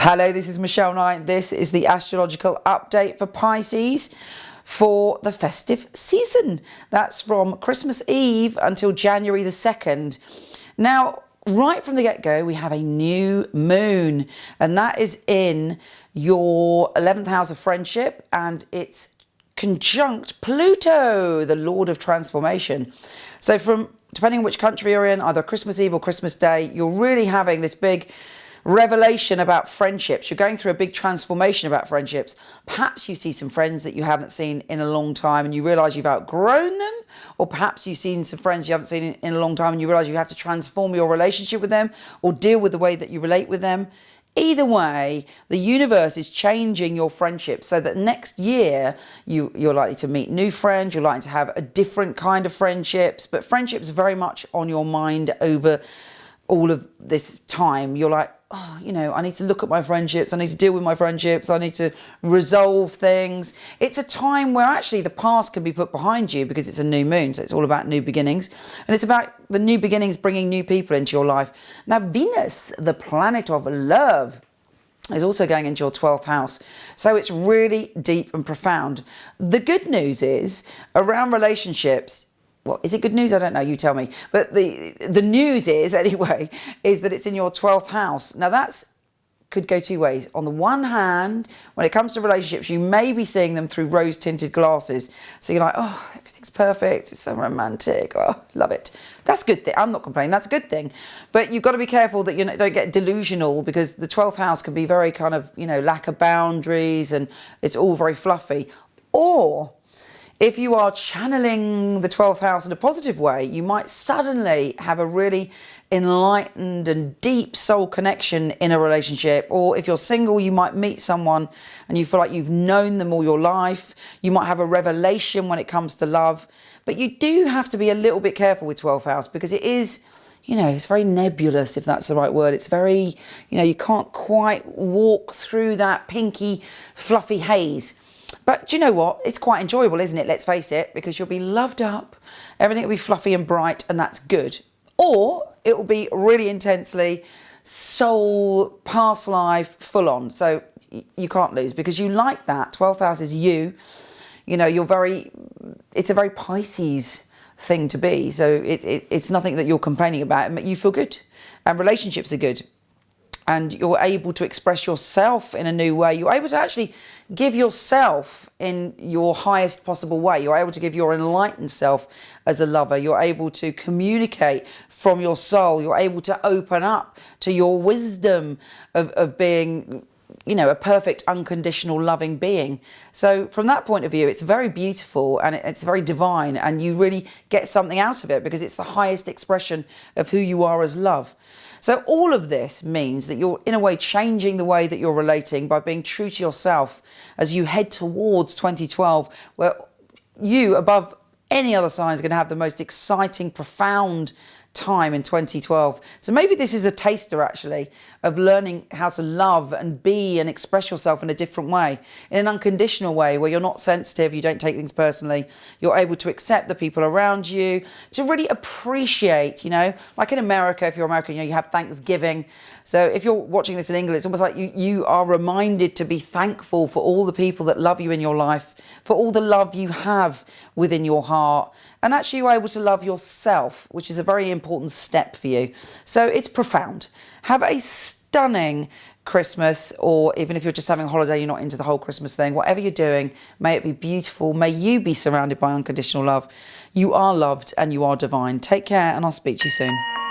Hello, this is Michele Knight. This is the astrological update for Pisces for the festive season. That's from Christmas Eve until January the 2nd. Now, right from the get-go, we have a new moon, and that is in your 11th house of friendship, and it's conjunct Pluto, the Lord of transformation. So depending on which country you're in, either Christmas Eve or Christmas Day, you're really having this big revelation about friendships. You're going through a big transformation about friendships. Perhaps you see some friends that you haven't seen in a long time and you realize you've outgrown them, or perhaps you've seen some friends you haven't seen in a long time and you realize you have to transform your relationship with them or deal with the way that you relate with them. Either way, the universe is changing your friendship so that next year you're likely to meet new friends, you're likely to have a different kind of friendships, but friendships very much on your mind over all of this time. You're like, oh, I need to look at my friendships, I need to deal with my friendships, I need to resolve things. It's a time where actually the past can be put behind you because it's a new moon, so it's all about new beginnings. And it's about the new beginnings bringing new people into your life. Now, Venus, the planet of love, is also going into your 12th house. So it's really deep and profound. The good news is, around relationships, well, is it good news? I don't know, you tell me. But the news is, anyway, is that it's in your 12th house. Now, could go two ways. On the one hand, when it comes to relationships, you may be seeing them through rose-tinted glasses. So you're like, oh, everything's perfect. It's so romantic. Oh, love it. That's a good thing. I'm not complaining. That's a good thing. But you've got to be careful that you don't get delusional, because the 12th house can be very kind of, lack of boundaries and it's all very fluffy. Or if you are channeling the 12th house in a positive way, you might suddenly have a really enlightened and deep soul connection in a relationship. Or if you're single, you might meet someone and you feel like you've known them all your life. You might have a revelation when it comes to love. But you do have to be a little bit careful with 12th house, because it is, it's very nebulous, if that's the right word. It's very, you can't quite walk through that pinky, fluffy haze. But do you know what? It's quite enjoyable, isn't it? Let's face it, because you'll be loved up. Everything will be fluffy and bright, and that's good. Or it will be really intensely soul, past life, full on. So you can't lose, because you like that. 12th house is you. It's a very Pisces thing to be. So it's nothing that you're complaining about. You feel good, and relationships are good. And you're able to express yourself in a new way. You're able to actually give yourself in your highest possible way. You're able to give your enlightened self as a lover. You're able to communicate from your soul. You're able to open up to your wisdom of being, a perfect, unconditional, loving being. So from that point of view, it's very beautiful and it's very divine, and you really get something out of it because it's the highest expression of who you are as love. So all of this means that you're, in a way, changing the way that you're relating by being true to yourself as you head towards 2012, where you, above any other sign, is going to have the most exciting, profound time in 2012. So maybe this is a taster, actually, of learning how to love and be and express yourself in a different way, in an unconditional way, where you're not sensitive, you don't take things personally, you're able to accept the people around you, to really appreciate, like in America, if you're American, you have Thanksgiving. So if you're watching this in England, it's almost like you are reminded to be thankful for all the people that love you in your life, for all the love you have within your heart. And actually you're able to love yourself, which is a very important step for you. So it's profound. Have a stunning Christmas, or even if you're just having a holiday, you're not into the whole Christmas thing, whatever you're doing, may it be beautiful. May you be surrounded by unconditional love. You are loved and you are divine. Take care, and I'll speak to you soon.